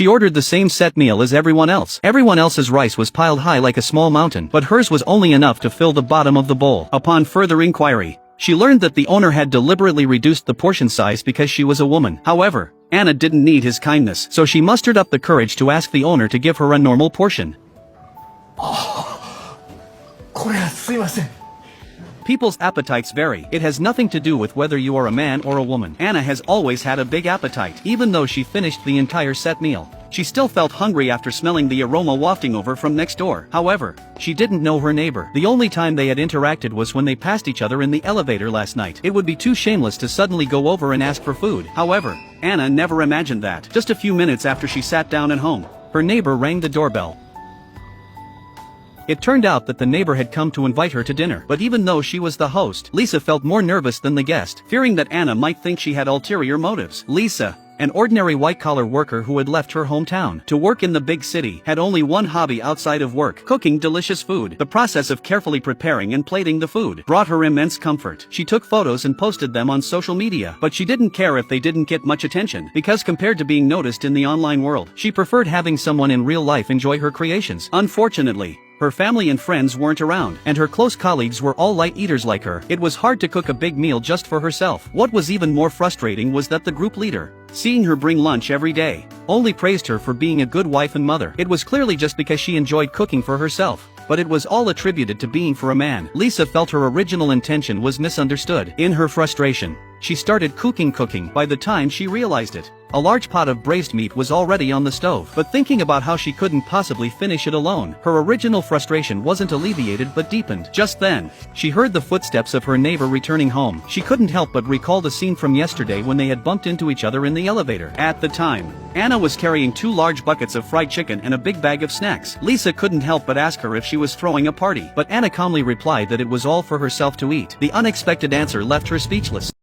She ordered the same set meal as everyone else. Everyone else's rice was piled high like a small mountain, but hers was only enough to fill the bottom of the bowl. Upon further inquiry, she learned that the owner had deliberately reduced the portion size because she was a woman. However, Anna didn't need his kindness, so she mustered up the courage to ask the owner to give her a normal portion. People's appetites vary. It has nothing to do with whether you are a man or a woman. Anna has always had a big appetite. Even though she finished the entire set meal, she still felt hungry after smelling the aroma wafting over from next door. However, she didn't know her neighbor. The only time they had interacted was when they passed each other in the elevator last night. It would be too shameless to suddenly go over and ask for food. However, Anna never imagined that. Just a few minutes after she sat down at home, her neighbor rang the doorbell. It turned out that the neighbor had come to invite her to dinner, but even though she was the host, Lisa felt more nervous than the guest, fearing that Anna might think she had ulterior motives. Lisa, an ordinary white-collar worker who had left her hometown to work in the big city, had only one hobby outside of work: cooking delicious food. The process of carefully preparing and plating the food brought her immense comfort. She took photos and posted them on social media, but she didn't care if they didn't get much attention, because compared to being noticed in the online world, she preferred having someone in real life enjoy her creations. Unfortunately, her family and friends weren't around, and her close colleagues were all light eaters like her. It was hard to cook a big meal just for herself. What was even more frustrating was that the group leader, seeing her bring lunch every day, only praised her for being a good wife and mother. It was clearly just because she enjoyed cooking for herself, but it was all attributed to being for a man. Lisa felt her original intention was misunderstood. In her frustration, she started cooking. By the time she realized it, a large pot of braised meat was already on the stove. But thinking about how she couldn't possibly finish it alone, her original frustration wasn't alleviated but deepened. Just then, she heard the footsteps of her neighbor returning home. She couldn't help but recall the scene from yesterday when they had bumped into each other in the elevator. At the time, Anna was carrying 2 large buckets of fried chicken and a big bag of snacks. Lisa couldn't help but ask her if she was throwing a party, but Anna calmly replied that it was all for herself to eat. The unexpected answer left her speechless.